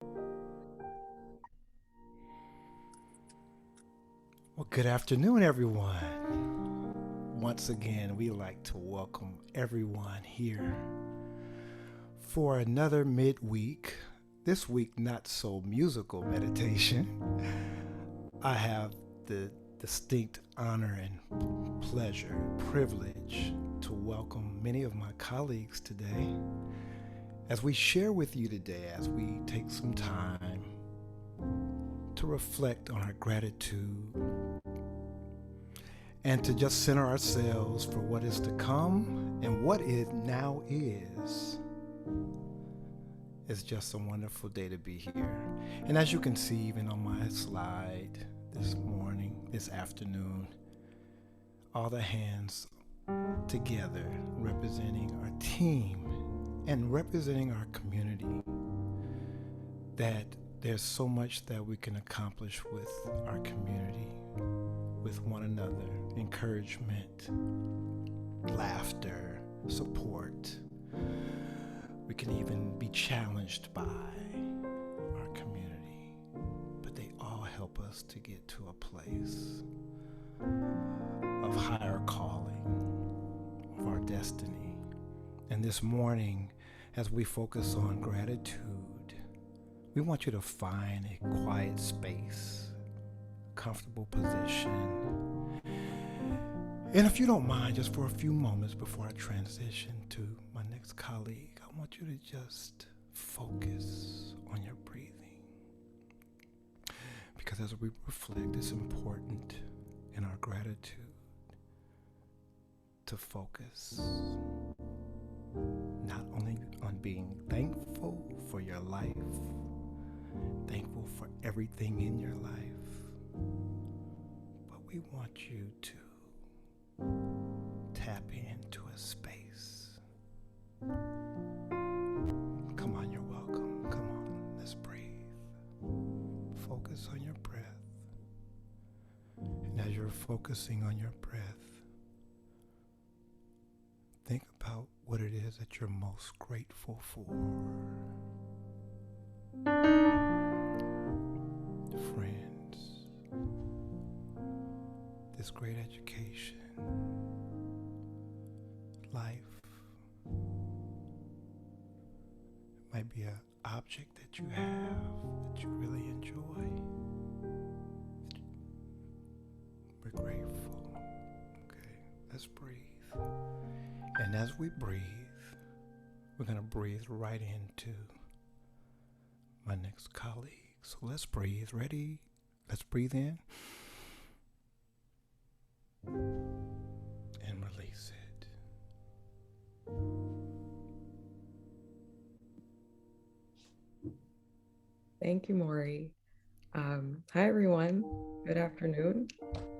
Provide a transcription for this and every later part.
Well, good afternoon, everyone. Once again, we like to welcome everyone here for another midweek, this week not so musical meditation. I have the distinct honor and pleasure, privilege to welcome many of my colleagues today as we share with you today, as we take some time to reflect on our gratitude and to just center ourselves for what is to come and what it now is. It's just a wonderful day to be here. And as you can see, even on my slide this morning, this afternoon, all the hands together representing our team and representing our community, that there's so much that we can accomplish with our community, with one another, encouragement, laughter, support. We can even be challenged by our community, but they all help us to get to a place of higher calling, of our destiny. And this morning, as we focus on gratitude, we want you to find a quiet space, comfortable position. And if you don't mind, just for a few moments before I transition to my next colleague, I want you to just focus on your breathing. Because as we reflect, it's important in our gratitude to focus not only on being thankful for your life, thankful for everything in your life, but we want you to tap into a space. Come on, you're welcome. Come on, let's breathe. Focus on your breath. And as you're focusing on your breath, think about what it is that you're most grateful for. Friends, this great education, life. It might be an object that you have that you really enjoy. We're grateful. Okay, let's breathe. And as we breathe, we're going to breathe right into my next colleague. So let's breathe. Ready? Let's breathe in and release it. Thank you, Maury. Hi, everyone. Good afternoon.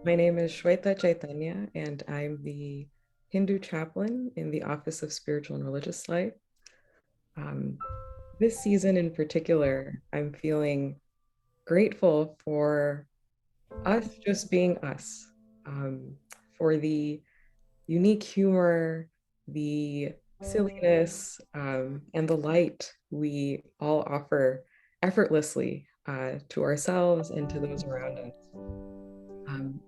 My name is Shweta Chaitanya, and I'm the Hindu chaplain in the Office of Spiritual and Religious Life. This season in particular, I'm feeling grateful for us just being us, for the unique humor, the silliness, and the light we all offer effortlessly to ourselves and to those around us. Um,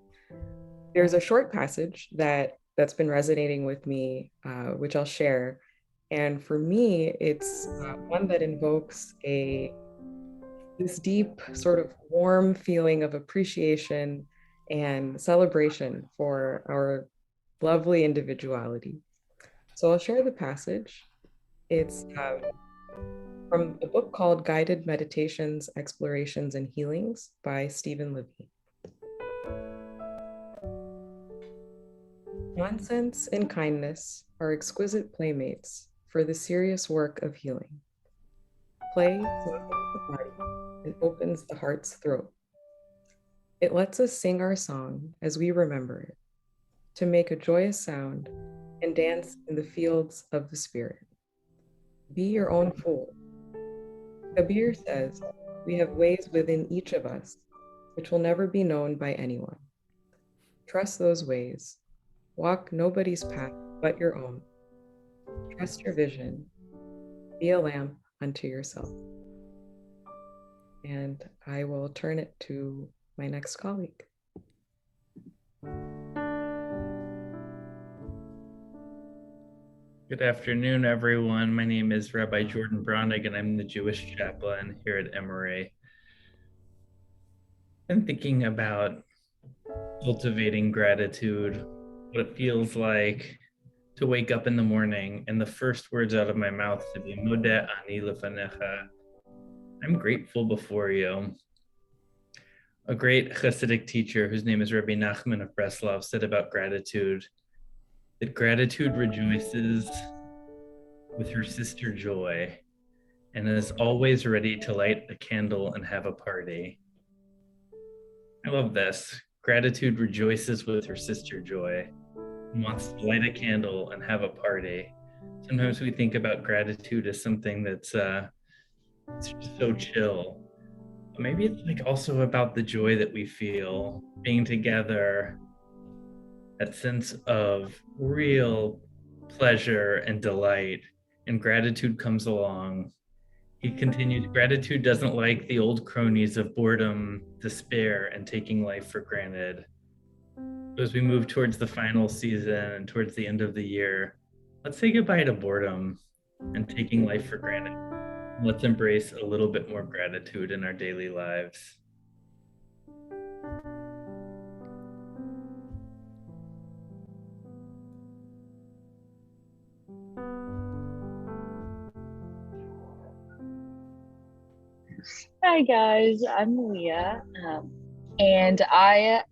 there's a short passage that's been resonating with me, which I'll share. And for me, it's one that invokes this deep, sort of warm feeling of appreciation and celebration for our lovely individuality. So I'll share the passage. It's from a book called Guided Meditations, Explorations, and Healings by Stephen Levy. Nonsense and kindness are exquisite playmates for the serious work of healing. Play softens the body and opens the heart's throat. It lets us sing our song as we remember it, to make a joyous sound and dance in the fields of the spirit. Be your own fool. Kabir says, we have ways within each of us which will never be known by anyone. Trust those ways. Walk nobody's path but your own. Trust your vision. Be a lamp unto yourself. and I will turn it to my next colleague. Good afternoon, everyone. My name is Rabbi Jordan Bronig, and I'm the Jewish chaplain here at Emory. I'm thinking about cultivating gratitude, what it feels like to wake up in the morning and the first words out of my mouth to be Modeh ani lefanecha. I'm grateful before you. A great Hasidic teacher whose name is Rabbi Nachman of Breslov said about gratitude that gratitude rejoices with her sister joy and is always ready to light a candle and have a party. I love this. Gratitude rejoices with her sister joy and wants to light a candle and have a party. Sometimes we think about gratitude as something that's it's just so chill. But maybe it's like also about the joy that we feel being together, that sense of real pleasure and delight, and gratitude comes along. He continues, gratitude doesn't like the old cronies of boredom, despair, and taking life for granted. So as we move towards the final season and towards the end of the year, let's say goodbye to boredom and taking life for granted. Let's embrace a little bit more gratitude in our daily lives. Hi guys, I'm Lia, and I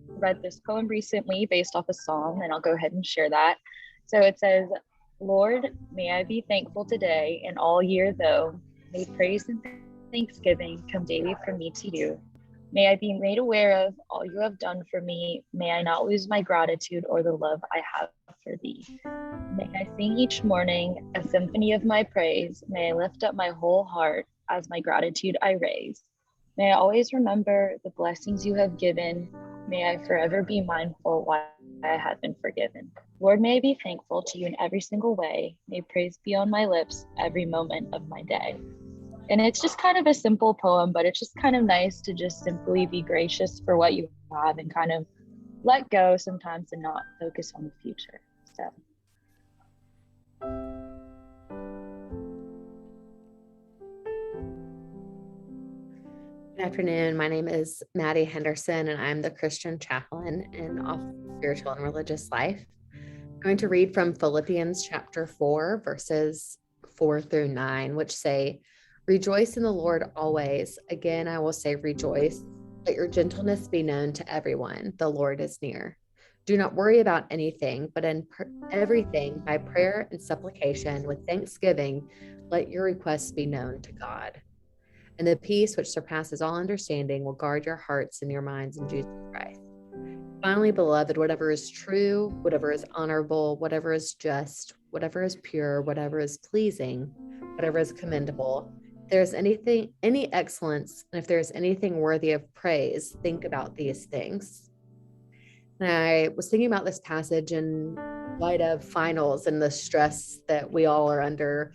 read this poem recently based off a psalm, and I'll go ahead and share that. So it says, Lord, may I be thankful today and all year though. May praise and thanksgiving come daily from me to you. May I be made aware of all you have done for me. May I not lose my gratitude or the love I have for thee. May I sing each morning a symphony of my praise. May I lift up my whole heart as my gratitude I raise. May I always remember the blessings you have given. May I forever be mindful why I have been forgiven. Lord, may I be thankful to you in every single way. May praise be on my lips every moment of my day. And it's just kind of a simple poem, but it's just kind of nice to just simply be gracious for what you have and kind of let go sometimes and not focus on the future. So. Good afternoon. My name is Maddie Henderson, and I'm the Christian chaplain in Office of Spiritual and Religious Life. I'm going to read from Philippians Chapter 4, verses 4 through 9, which say, Rejoice in the Lord always. Again, I will say rejoice. Let your gentleness be known to everyone. The Lord is near. Do not worry about anything, but in everything, by prayer and supplication, with thanksgiving, let your requests be known to God. And the peace which surpasses all understanding will guard your hearts and your minds in Jesus Christ. Finally, beloved, whatever is true, whatever is honorable, whatever is just, whatever is pure, whatever is pleasing, whatever is commendable, if there's any excellence, and if there's anything worthy of praise, think about these things. And I was thinking about this passage in light of finals and the stress that we all are under,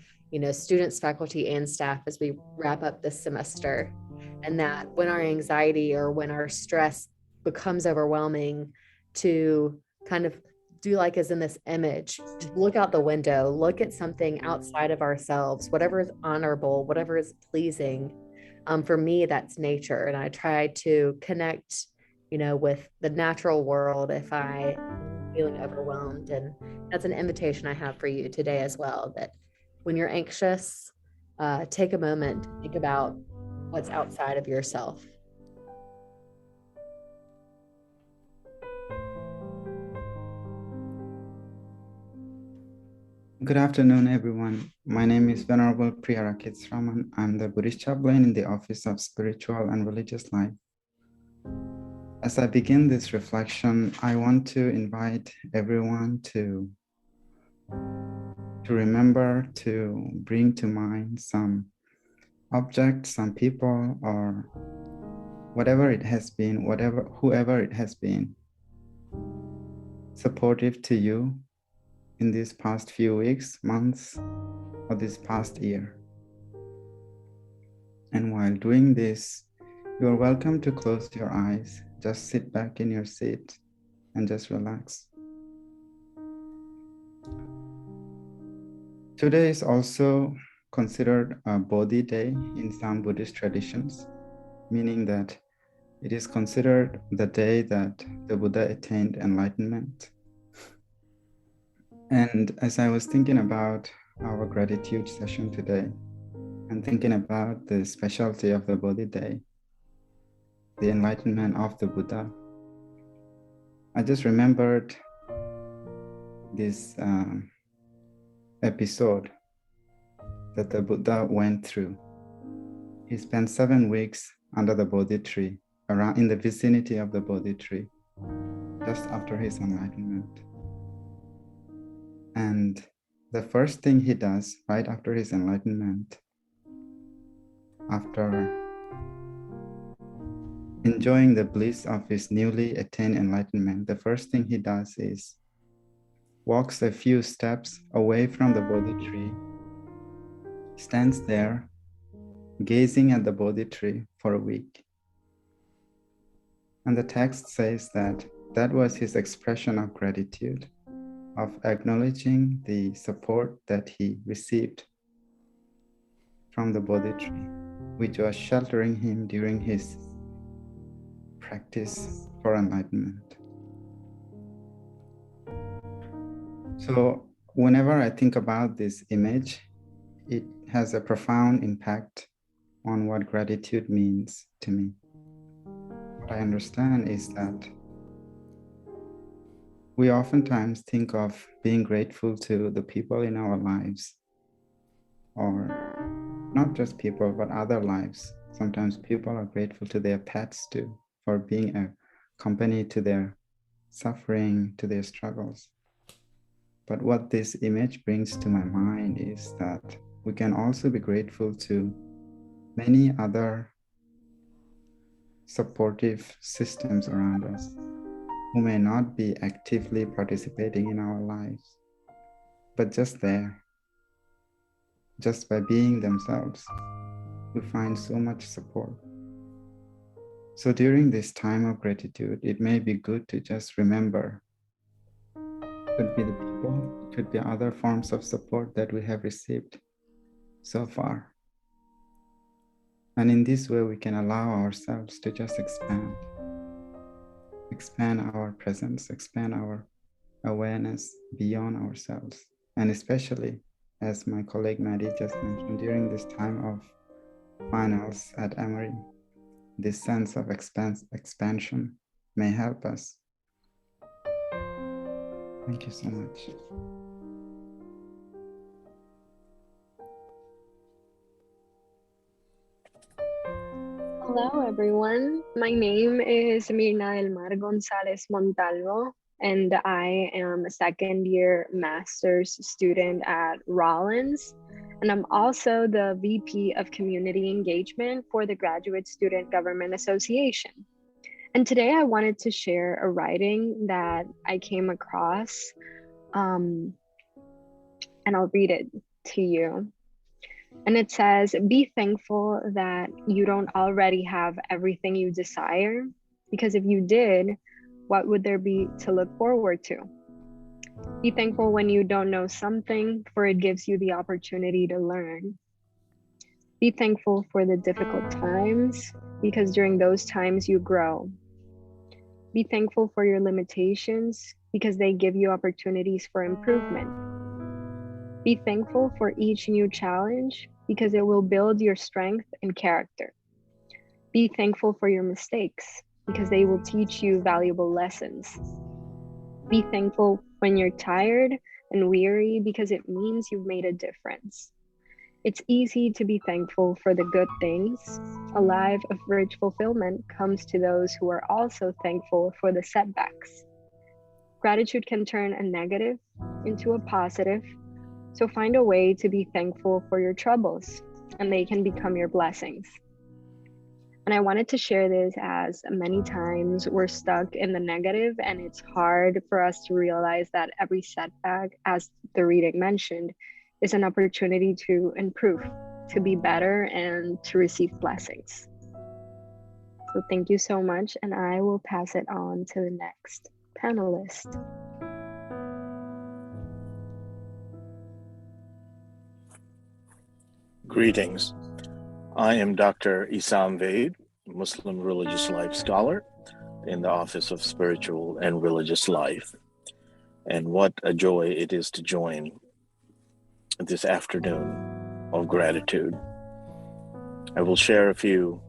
students, faculty, and staff as we wrap up this semester. And that when our anxiety or when our stress becomes overwhelming, to kind of do like as in this image, just look out the window, look at something outside of ourselves, whatever is honorable, whatever is pleasing. For me, that's nature. And I try to connect, with the natural world if I am feeling overwhelmed. And that's an invitation I have for you today as well, that when you're anxious, take a moment to think about what's outside of yourself. Good afternoon, everyone. My name is Venerable Priyarakit Raman. I'm the Buddhist chaplain in the Office of Spiritual and Religious Life. As I begin this reflection, I want to invite everyone to remember to bring to mind some object, some people, or whatever it has been, whoever it has been, supportive to you in these past few weeks, months, or this past year. And while doing this, you are welcome to close your eyes. Just sit back in your seat and just relax. Today is also considered a Bodhi day in some Buddhist traditions, meaning that it is considered the day that the Buddha attained enlightenment. And as I was thinking about our gratitude session today, and thinking about the specialty of the Bodhi day, the enlightenment of the Buddha, I just remembered this episode that the Buddha went through. He spent 7 weeks under the Bodhi tree, around in the vicinity of the Bodhi tree, just after his enlightenment. And the first thing he does right after his enlightenment, after enjoying the bliss of his newly attained enlightenment, the first thing he does is walks a few steps away from the Bodhi tree, stands there, gazing at the Bodhi tree for a week. And the text says that that was his expression of gratitude, of acknowledging the support that he received from the Bodhi tree, which was sheltering him during his practice for enlightenment. So whenever I think about this image, it has a profound impact on what gratitude means to me. What I understand is that we oftentimes think of being grateful to the people in our lives, or not just people, but other lives. Sometimes people are grateful to their pets too, for being a company to their suffering, to their struggles. But what this image brings to my mind is that we can also be grateful to many other supportive systems around us who may not be actively participating in our lives, but just there, just by being themselves, we find so much support. So during this time of gratitude, it may be good to just remember, it could be the people, it could be other forms of support that we have received so far. And in this way, we can allow ourselves to just expand our presence, expand our awareness beyond ourselves. And especially, as my colleague Maddie just mentioned, during this time of finals at Emory, this sense of expansion may help us. Thank you so much. Hello, everyone. My name is Myrna Gonzalez Montalvo, and I am a second-year master's student at Rollins, and I'm also the VP of Community Engagement for the Graduate Student Government Association. And today I wanted to share a writing that I came across, and I'll read it to you. And it says, be thankful that you don't already have everything you desire, because if you did, what would there be to look forward to? Be thankful when you don't know something, for it gives you the opportunity to learn. Be thankful for the difficult times, because during those times you grow. Be thankful for your limitations, because they give you opportunities for improvement. Be thankful for each new challenge, because it will build your strength and character. Be thankful for your mistakes, because they will teach you valuable lessons. Be thankful when you're tired and weary, because it means you've made a difference. It's easy to be thankful for the good things. A life of rich fulfillment comes to those who are also thankful for the setbacks. Gratitude can turn a negative into a positive. So find a way to be thankful for your troubles, and they can become your blessings. And I wanted to share this as many times we're stuck in the negative, and it's hard for us to realize that every setback, as the reading mentioned, is an opportunity to improve. to be better and to receive blessings. So thank you so much, and I will pass it on to the next panelist. Greetings. I am Dr. Isam Vaid, Muslim religious life scholar in the Office of Spiritual and Religious Life. And what a joy it is to join this afternoon of gratitude. I will share a few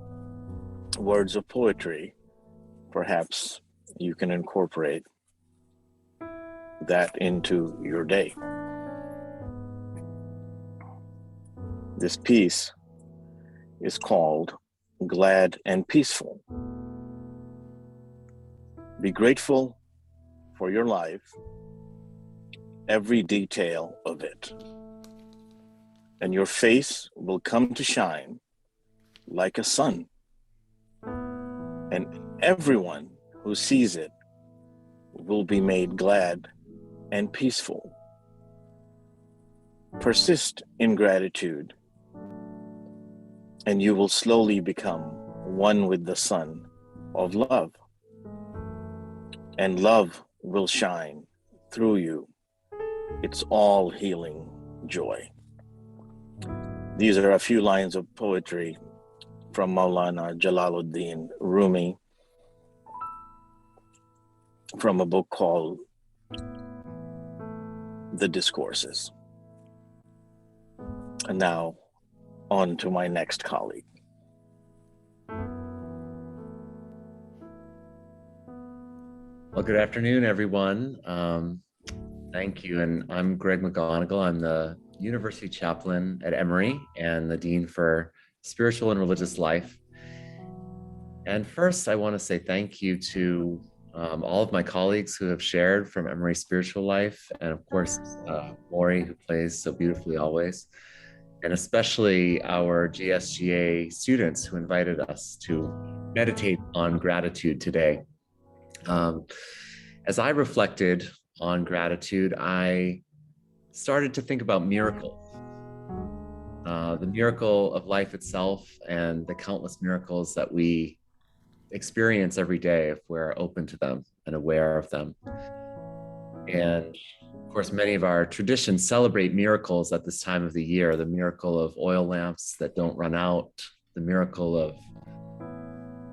words of poetry. Perhaps you can incorporate that into your day. This piece is called Glad and Peaceful. Be grateful for your life, every detail of it, and your face will come to shine like a sun, and everyone who sees it will be made glad and peaceful. Persist in gratitude, and you will slowly become one with the sun of love, and love will shine through you. It's all healing joy. These are a few lines of poetry from Maulana Jalaluddin Rumi from a book called The Discourses. And now on to my next colleague. Well, good afternoon, everyone. Thank you. And I'm Greg Mcgonagall. I'm the University Chaplain at Emory and the Dean for Spiritual and Religious Life. And first, I want to say thank you to all of my colleagues who have shared from Emory Spiritual Life, and of course, Maury, who plays so beautifully always, and especially our GSGA students who invited us to meditate on gratitude today. As I reflected on gratitude, I started to think about miracles, the miracle of life itself and the countless miracles that we experience every day if we're open to them and aware of them. And of course, many of our traditions celebrate miracles at this time of the year: the miracle of oil lamps that don't run out, the miracle of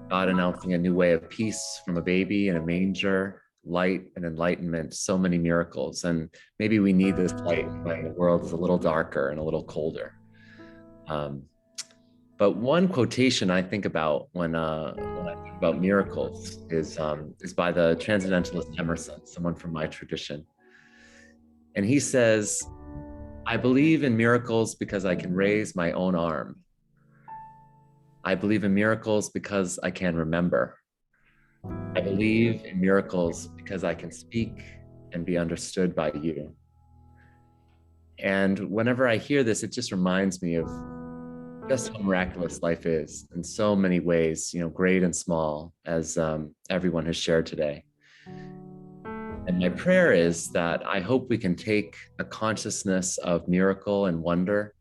God announcing a new way of peace from a baby in a manger, light and enlightenment, so many miracles. And maybe we need this light when the world is a little darker and a little colder. But one quotation I think about when I think about miracles is by the Transcendentalist Emerson, someone from my tradition. And he says, "I believe in miracles because I can raise my own arm. I believe in miracles because I can remember. I believe in miracles because I can speak and be understood by you." And whenever I hear this, it just reminds me of just how miraculous life is in so many ways, great and small, as everyone has shared today. And my prayer is that I hope we can take a consciousness of miracle and wonder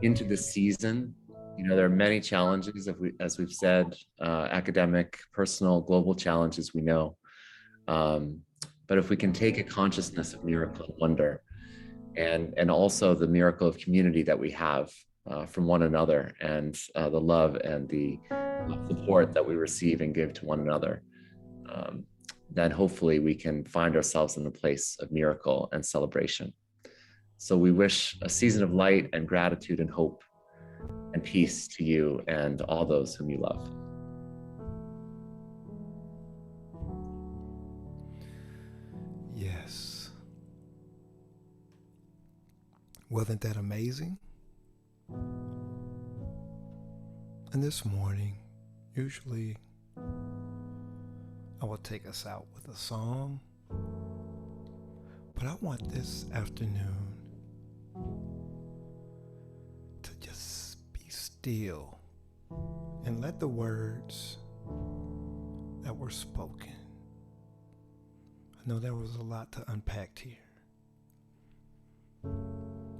into this season. There are many challenges, as we've said, academic, personal, global challenges we know. But if we can take a consciousness of miracle and wonder, and also the miracle of community that we have from one another, and the love and the support that we receive and give to one another, then hopefully we can find ourselves in a place of miracle and celebration. So we wish a season of light and gratitude and hope and peace to you and all those whom you love. Yes. Wasn't that amazing? And this morning, usually I will take us out with a song, but I want this afternoon to just be still and let the words that were spoken. I know there was a lot to unpack here,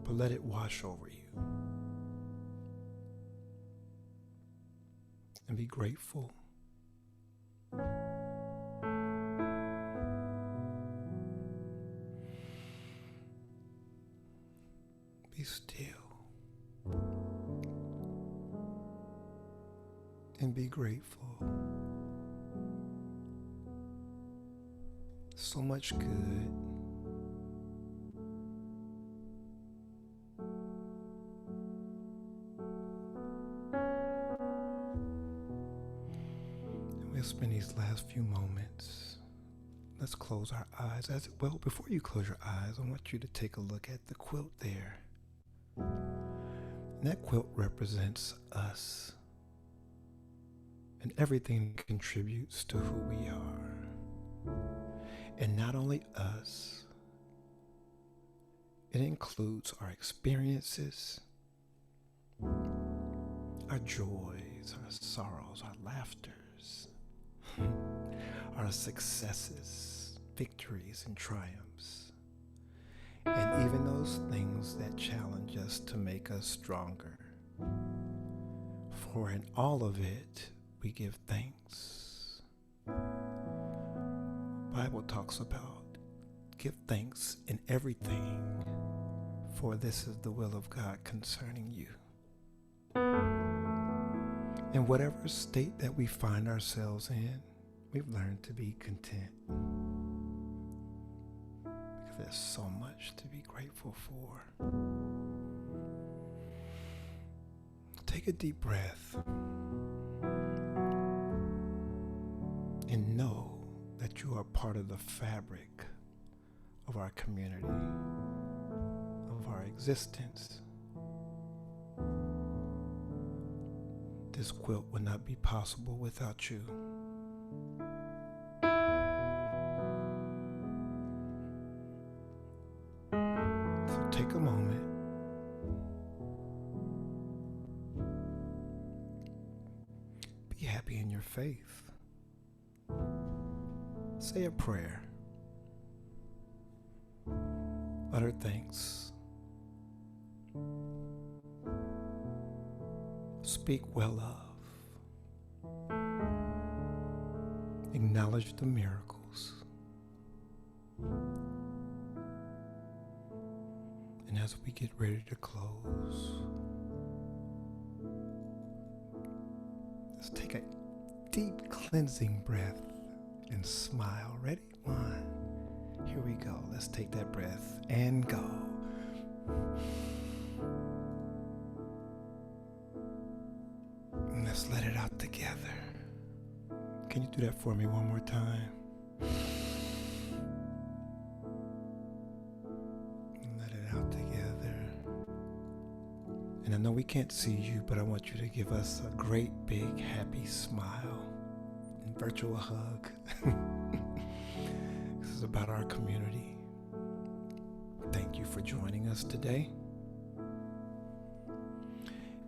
but let it wash over you. and be grateful. Be still and be grateful. So much good. And we'll spend these last few moments. Let's close our eyes. Before you close your eyes, I want you to take a look at the quilt there. And that quilt represents us and everything that contributes to who we are. And not only us, it includes our experiences, our joys, our sorrows, our laughters, our successes, victories, and triumphs, and even those things that challenge us to make us stronger. For in all of it, we give thanks. Bible talks about give thanks in everything, for this is the will of God concerning you. In whatever state that we find ourselves in, we've learned to be content, because there's so much to be grateful for. Take a deep breath and know that you are part of the fabric of our community, of our existence. This quilt would not be possible without you. So take a moment. Be happy in your faith. Say a prayer. Utter thanks. Speak well of. Acknowledge the miracles. And as we get ready to close, let's take a deep cleansing breath and smile. Ready? 1. Here we go. Let's take that breath and go. And let's let it out together. Can you do that for me one more time? Let it out together. And I know we can't see you, but I want you to give us a great big happy smile and virtual hug. This is about our community. Thank you for joining us today.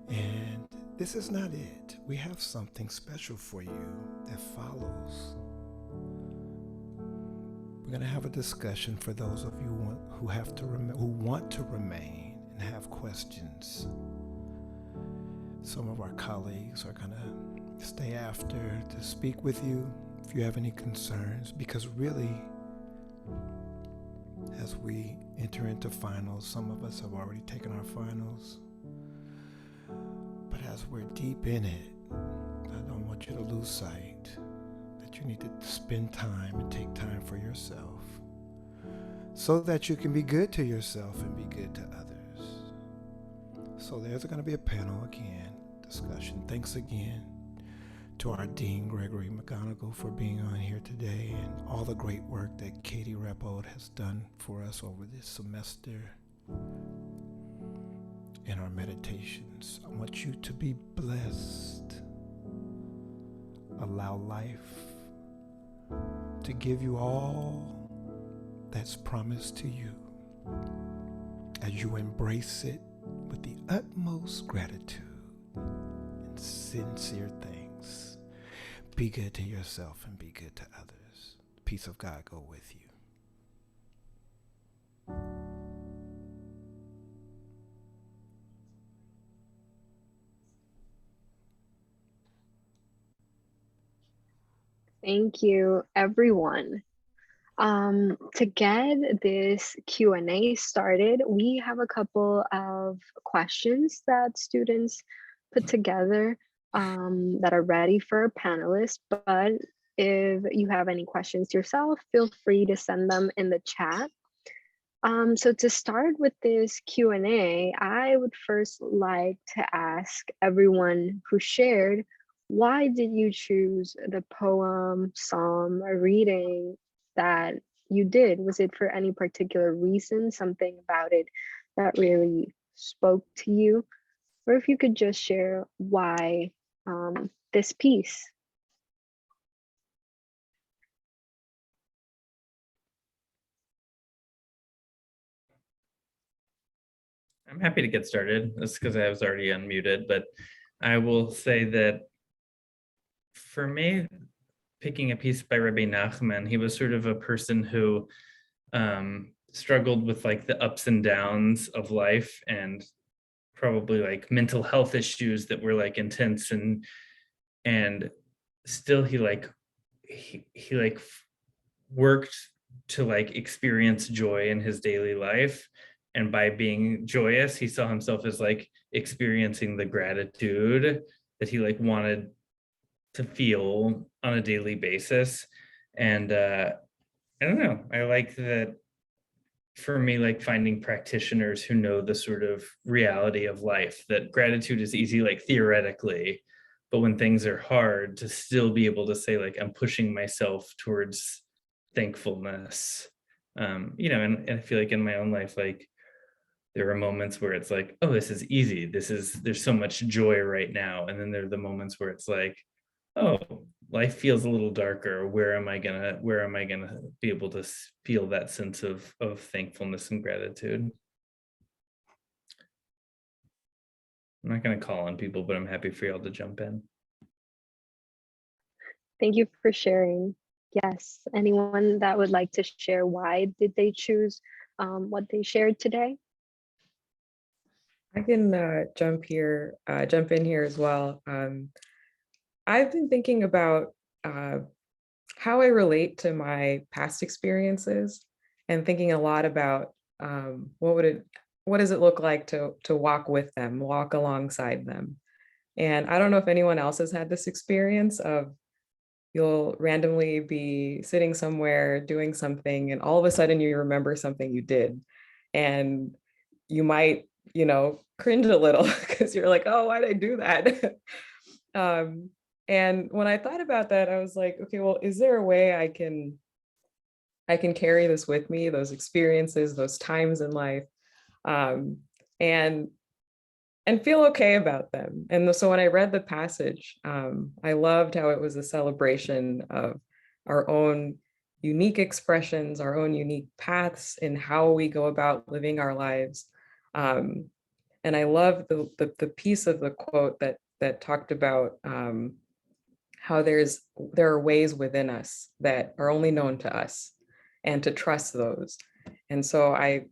And this is not it. We have something special for you that follows. We're going to have a discussion for those of you who want to remain and have questions. Some of our colleagues are going to stay after to speak with you if you have any concerns, because really, as we enter into finals, some of us have already taken our finals. But as we're deep in it, I don't want you to lose sight that you need to spend time and take time for yourself so that you can be good to yourself and be good to others. So there's going to be a panel again, discussion. Thanks again to our Dean Gregory Mcgonagall for being on here today, and all the great work that Katie Rappold has done for us over this semester in our meditations. I want you to be blessed. Allow life to give you all that's promised to you as you embrace it with the utmost gratitude and sincere thanks. Be good to yourself and be good to others. The peace of God go with you. Thank you, everyone. To get this Q&A started, we have a couple of questions that students put together that are ready for our panelists. But if you have any questions yourself, feel free to send them in the chat. So to start with this Q&A, I would first like to ask everyone who shared, why did you choose the poem, psalm, or reading that you did? Was it for any particular reason, something about it that really spoke to you? Or if you could just share why this piece. I'm happy to get started. That's because I was already unmuted, but I will say that for me, picking a piece by Rabbi Nachman, he was sort of a person who struggled with like the ups and downs of life, and probably like mental health issues that were like intense, and still he worked to like experience joy in his daily life. And by being joyous, he saw himself as like experiencing the gratitude that he like wanted to feel on a daily basis. And I don't know, I like that. For me, like finding practitioners who know the sort of reality of life, that gratitude is easy, like theoretically, but when things are hard, to still be able to say, like, I'm pushing myself towards thankfulness. And I feel like in my own life, like there are moments where it's like, oh, this is easy. There's so much joy right now. And then there are the moments where it's like, oh, life feels a little darker. Where am I gonna be able to feel that sense of thankfulness and gratitude? I'm not gonna call on people, but I'm happy for y'all to jump in. Thank you for sharing. Yes, anyone that would like to share why did they choose what they shared today? I can jump in here as well. I've been thinking about how I relate to my past experiences, and thinking a lot about what does it look like to walk with them, walk alongside them. And I don't know if anyone else has had this experience of, you'll randomly be sitting somewhere doing something, and all of a sudden you remember something you did, and you might, cringe a little because you're like, oh, why did I do that? And when I thought about that, I was like, okay, well, is there a way I can carry this with me, those experiences, those times in life, and feel okay about them? And so when I read the passage, I loved how it was a celebration of our own unique expressions, our own unique paths in how we go about living our lives. And I love the piece of the quote that talked about how there are ways within us that are only known to us, and to trust those. And so I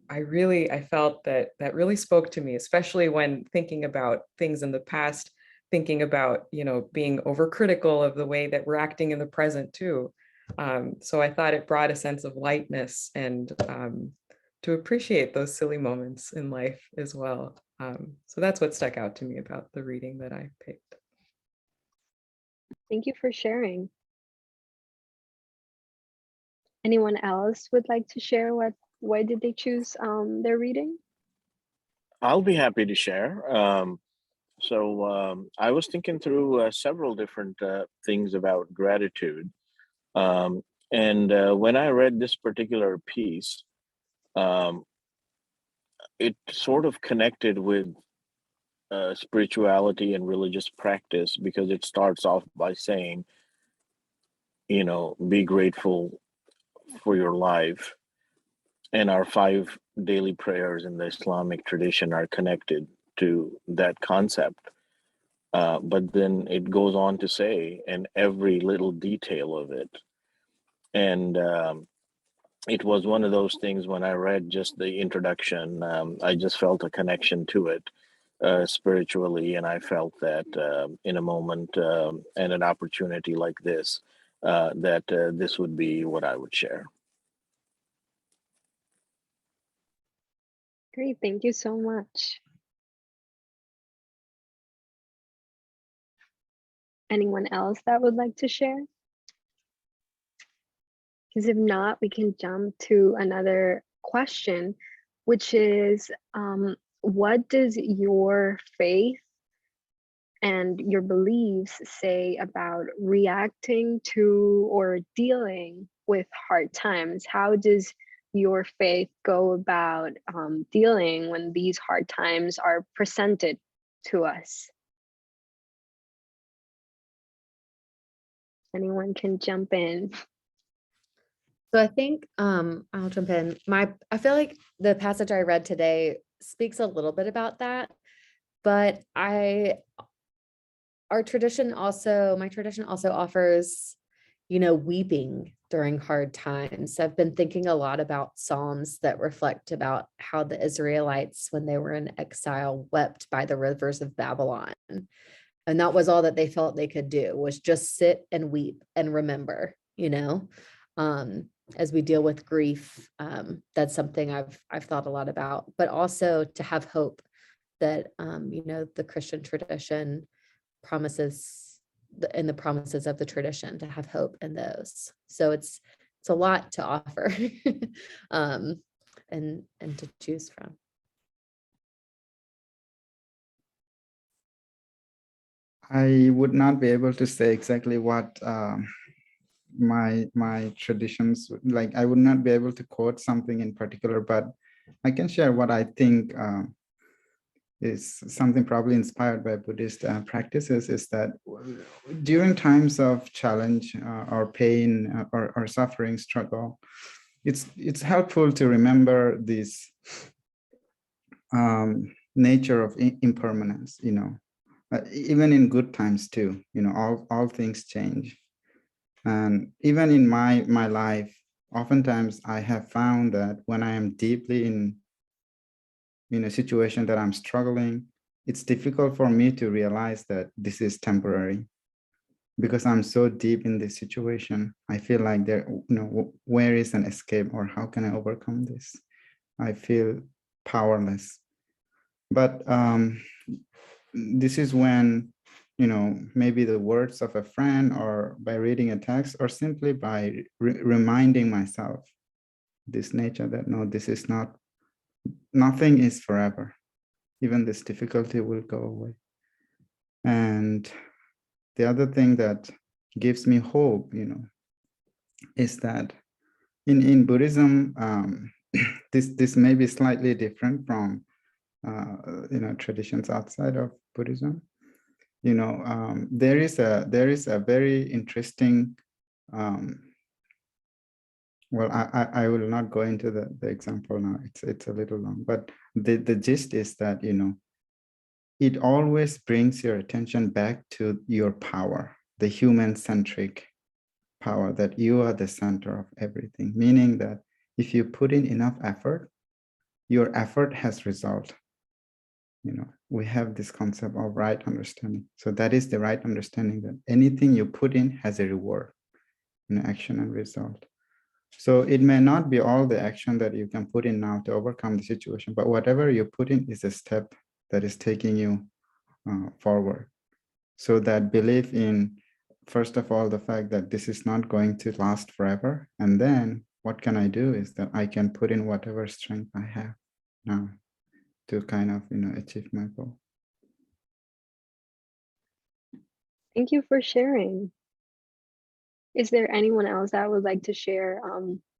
felt that really spoke to me, especially when thinking about things in the past, thinking about, being overcritical of the way that we're acting in the present too. So I thought it brought a sense of lightness, and to appreciate those silly moments in life as well. So that's what stuck out to me about the reading that I picked. Thank you for sharing. Anyone else would like to share why did they choose their reading? I'll be happy to share. I was thinking through several different things about gratitude. And when I read this particular piece, it sort of connected with spirituality and religious practice, because it starts off by saying, be grateful for your life. And our 5 daily prayers in the Islamic tradition are connected to that concept. But then it goes on to say, and every little detail of it. And it was one of those things, when I read just the introduction, I just felt a connection to it spiritually. And I felt that in a moment and an opportunity like this, that this would be what I would share. Great, thank you so much. Anyone else that would like to share? Because if not, we can jump to another question, which is, what does your faith and your beliefs say about reacting to or dealing with hard times? How does your faith go about dealing when these hard times are presented to us? Anyone can jump in. So I think I'll jump in. I feel like the passage I read today speaks a little bit about that, but my tradition also offers, weeping during hard times. I've been thinking a lot about Psalms that reflect about how the Israelites, when they were in exile, wept by the rivers of Babylon. And that was all that they felt they could do, was just sit and weep and remember, as we deal with grief. That's something I've thought a lot about, but also to have hope that, the Christian tradition promises, and the promises of the tradition, to have hope in those. So it's a lot to offer and to choose from. I would not be able to say exactly what my traditions, like I would not be able to quote something in particular, but I can share what I think is something probably inspired by Buddhist practices, is that during times of challenge or pain or suffering, struggle, it's helpful to remember this nature of impermanence, even in good times too, all things change. And even in my life, oftentimes I have found that when I am deeply in a situation that I'm struggling, it's difficult for me to realize that this is temporary, because I'm so deep in this situation. I feel like where is an escape, or how can I overcome this? I feel powerless. But this is when, maybe the words of a friend, or by reading a text, or simply by reminding myself this nature that, no, this is not, nothing is forever. Even this difficulty will go away. And the other thing that gives me hope, is that in Buddhism, this may be slightly different from traditions outside of Buddhism. There is a very interesting, well, I will not go into the example now. It's a little long, but the gist is that, it always brings your attention back to your power, the human-centric power, that you are the center of everything, meaning that if you put in enough effort, your effort has result. We have this concept of right understanding. So that is the right understanding, that anything you put in has a reward, action and result. So it may not be all the action that you can put in now to overcome the situation, but whatever you put in is a step that is taking you forward. So that belief in, first of all, the fact that this is not going to last forever. And then what can I do is that I can put in whatever strength I have now to kind of, achieve my goal. Thank you for sharing. Is there anyone else that would like to share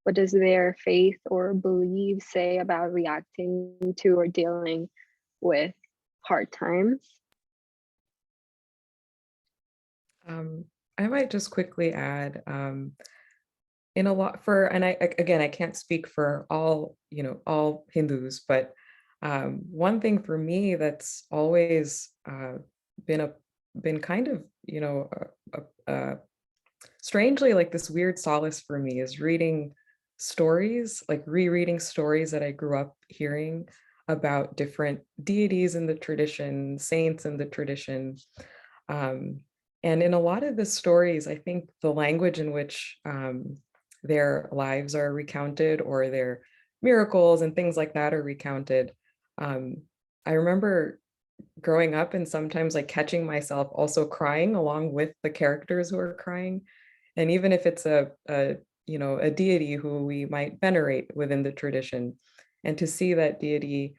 what does their faith or belief say about reacting to or dealing with hard times? I might just quickly add, in a lot and I can't speak for all Hindus, but one thing for me that's always been kind of strangely like this weird solace for me is reading stories, like rereading stories that I grew up hearing about different deities in the tradition, saints in the tradition. And in a lot of the stories, I think the language in which their lives are recounted or their miracles and things like that are recounted. I remember growing up and sometimes like catching myself also crying along with the characters who are crying. And even if it's a deity who we might venerate within the tradition, and to see that deity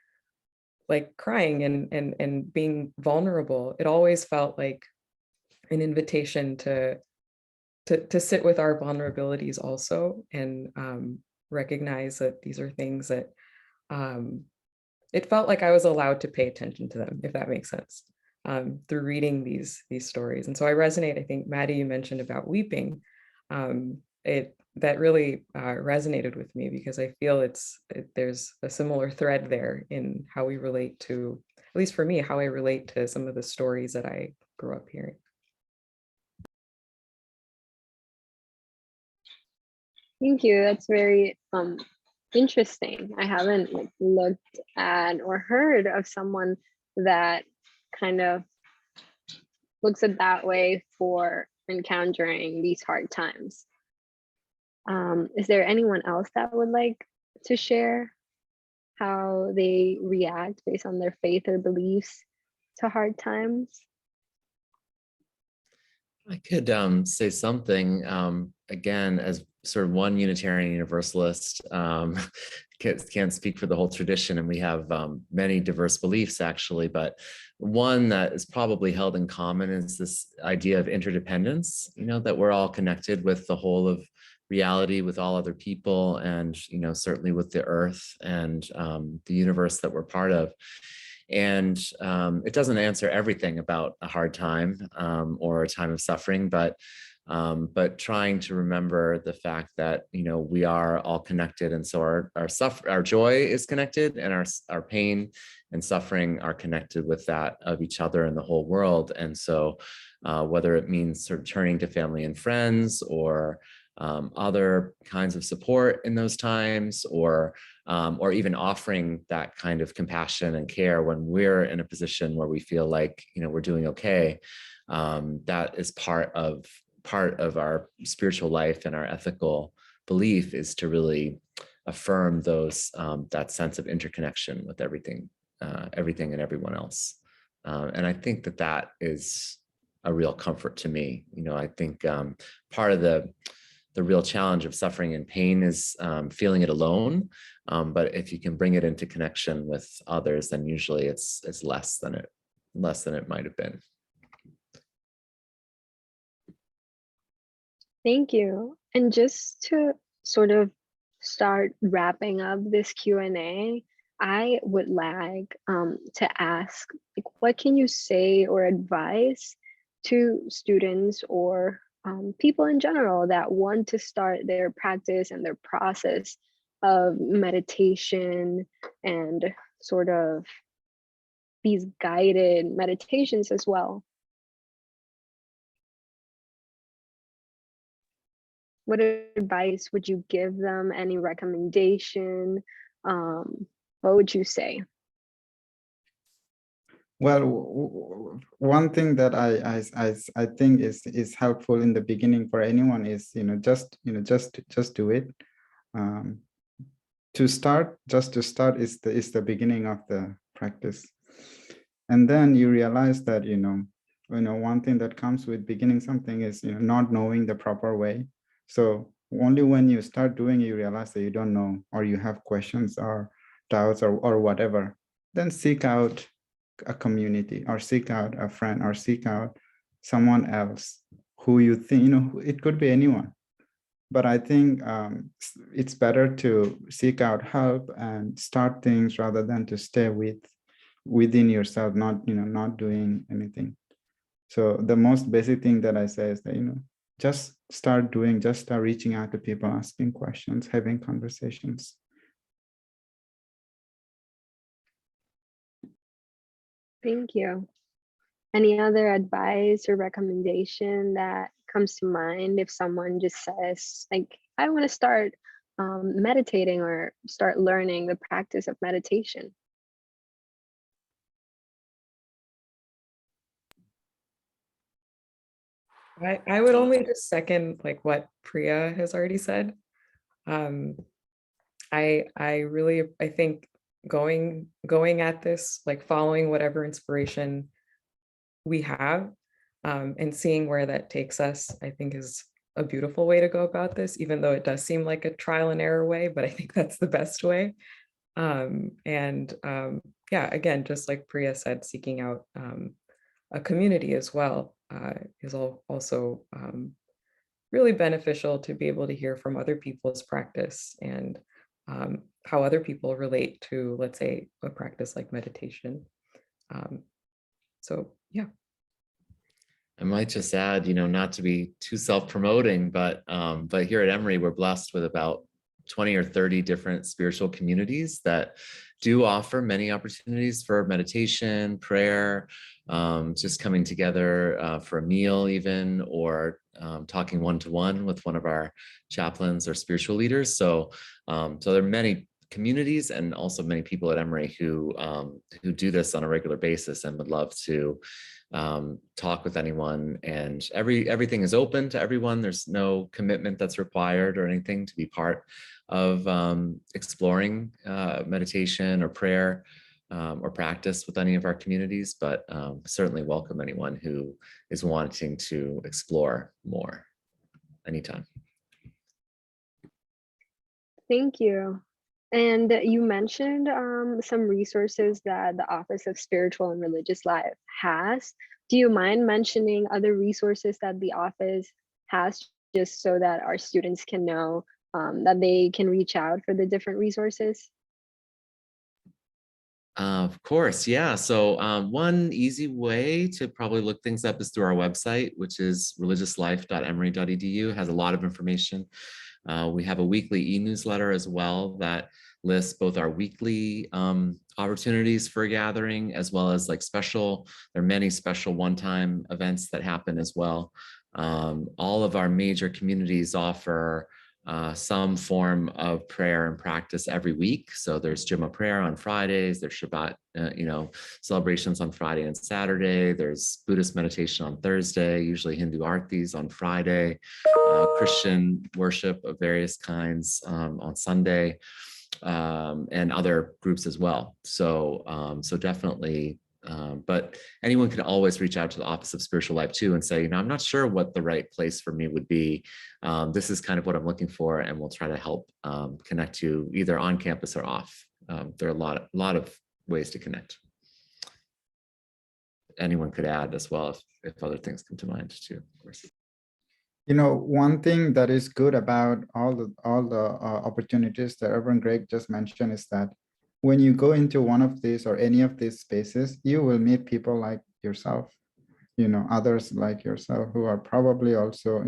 like crying and being vulnerable, it always felt like an invitation to sit with our vulnerabilities also, and recognize that these are things that it felt like I was allowed to pay attention to them, if that makes sense, through reading these stories. And so I resonate. I think, Maddie, you mentioned about weeping. That really resonated with me, because I feel there's a similar thread there in how we relate to, at least for me, how I relate to some of the stories that I grew up hearing. Thank you. That's very interesting. I haven't looked at or heard of someone that kind of looks at that way for encountering these hard times. Is there anyone else that would like to share how they react based on their faith or beliefs to hard times? I could say something again, as sort of one Unitarian Universalist. Can't speak for the whole tradition, and we have many diverse beliefs actually, but one that is probably held in common is this idea of interdependence, that we're all connected with the whole of reality, with all other people, and certainly with the earth and the universe that we're part of. And it doesn't answer everything about a hard time or a time of suffering, but trying to remember the fact that we are all connected, and so our joy is connected, and our pain and suffering are connected with that of each other and the whole world. And so whether it means sort of turning to family and friends, or other kinds of support in those times, or even offering that kind of compassion and care when we're in a position where we feel like we're doing okay, that is part of our spiritual life, and our ethical belief is to really affirm that sense of interconnection with everything and everyone else. And I think that is a real comfort to me. I think part of the real challenge of suffering and pain is feeling it alone. But if you can bring it into connection with others, then usually it's less than it might have been. Thank you. And just to sort of start wrapping up this Q&A, I would like to ask, what can you say or advise to students or people in general that want to start their practice and their process of meditation and sort of these guided meditations as well? What advice would you give them? Any recommendation? What would you say? Well, one thing that I think is helpful in the beginning for anyone is just do it. To start is the beginning of the practice, and then you realize that one thing that comes with beginning something is not knowing the proper way. So only when you start doing it, you realize that you don't know, or you have questions or doubts or whatever. Then seek out a community, or seek out a friend, or seek out someone else who you think, it could be anyone. But I think it's better to seek out help and start things rather than to stay within yourself, not doing anything. So the most basic thing that I say is that, just start reaching out to people, asking questions, having conversations. Thank you. Any other advice or recommendation that comes to mind if someone just says, like, I want to start meditating or start learning the practice of meditation? I would only just second like what Priya has already said. I really, I think going at this, like following whatever inspiration we have, and seeing where that takes us, I think is a beautiful way to go about this, even though it does seem like a trial and error way, but I think that's the best way. Yeah, again, just like Priya said, seeking out a community as well is also really beneficial to be able to hear from other people's practice and how other people relate to, let's say, a practice like meditation. So yeah. I might just add, not to be too self-promoting, but here at Emory, we're blessed with about 20 or 30 different spiritual communities that do offer many opportunities for meditation, prayer, just coming together for a meal even, or talking one-to-one with one of our chaplains or spiritual leaders. So there are many communities and also many people at Emory who do this on a regular basis and would love to talk with anyone, and everything is open to everyone. There's no commitment that's required or anything to be part of exploring meditation or prayer or practice with any of our communities, but certainly welcome anyone who is wanting to explore more anytime. Thank you. And you mentioned some resources that the Office of Spiritual and Religious Life has. Do you mind mentioning other resources that the office has, just so that our students can know that they can reach out for the different resources? Of course, yeah. So one easy way to probably look things up is through our website, which is religiouslife.emory.edu. It has a lot of information. We have a weekly e-newsletter as well that lists both our weekly opportunities for a gathering, as well as like there are many special one-time events that happen as well. All of our major communities offer some form of prayer and practice every week. So there's Juma prayer on Fridays, there's Shabbat, celebrations on Friday and Saturday. There's Buddhist meditation on Thursday, usually Hindu artis on Friday, Christian worship of various kinds on Sunday, and other groups as well. So definitely. But anyone can always reach out to the Office of Spiritual Life too and say, I'm not sure what the right place for me would be. This is kind of what I'm looking for, and we'll try to help connect you either on campus or off. There are a lot of ways to connect. Anyone could add as well if other things come to mind too, of course. One thing that is good about all the opportunities that Reverend Greg just mentioned is that when you go into one of these or any of these spaces, you will meet people like yourself, others like yourself who are probably also,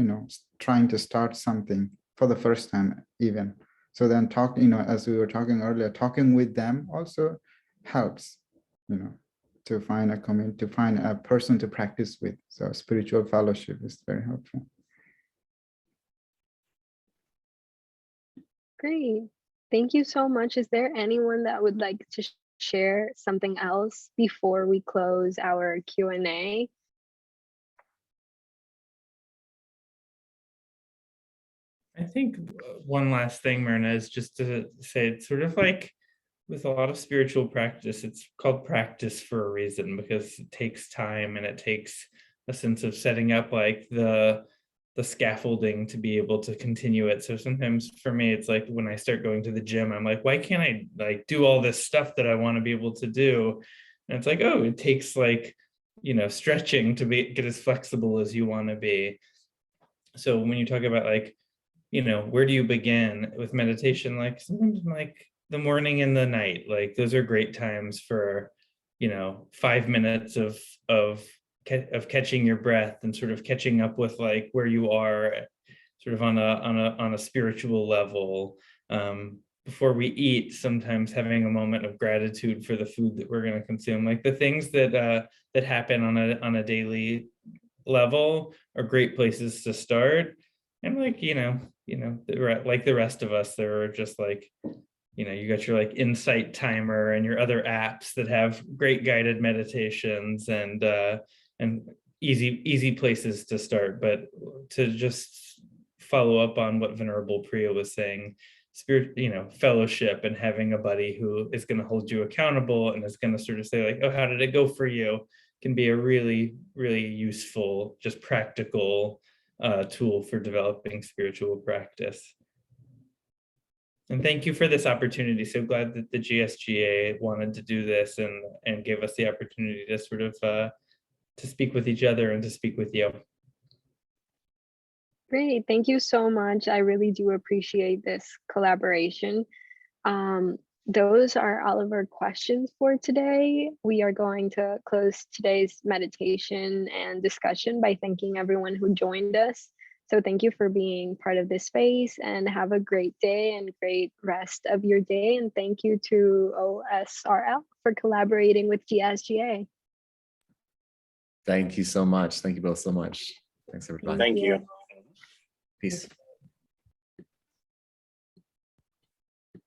trying to start something for the first time even. So then as we were talking earlier, talking with them also helps, to find a community, to find a person to practice with. So spiritual fellowship is very helpful. Great. Thank you so much. Is there anyone that would like to share something else before we close our Q&A? I think one last thing, Myrna, is just to say it's sort of like with a lot of spiritual practice, it's called practice for a reason, because it takes time and it takes a sense of setting up like the scaffolding to be able to continue it. So sometimes for me, it's like when I start going to the gym, I'm like, why can't I like do all this stuff that I want to be able to do? And it's like, oh, it takes like, stretching to get as flexible as you want to be. So when you talk about like, where do you begin with meditation? Like sometimes like the morning and the night, like those are great times for, 5 minutes of catching your breath and sort of catching up with like where you are sort of on a spiritual level. Before we eat, sometimes having a moment of gratitude for the food that we're going to consume, like the things that happen on a daily level are great places to start. And like, like the rest of us, there are just like, you got your like Insight timer and your other apps that have great guided meditations and easy places to start, but to just follow up on what Venerable Priya was saying, fellowship and having a buddy who is going to hold you accountable and is going to sort of say like, oh, how did it go for you, can be a really, really useful, just practical tool for developing spiritual practice. And thank you for this opportunity. So glad that the GSGA wanted to do this and gave us the opportunity to sort of to speak with each other and to speak with you. Great, thank you so much. I really do appreciate this collaboration. Those are all of our questions for today. We are going to close today's meditation and discussion by thanking everyone who joined us. So thank you for being part of this space, and have a great day and great rest of your day. And thank you to OSRL for collaborating with GSGA. Thank you so much. Thank you both so much. Thanks, everybody. Thank you. Peace.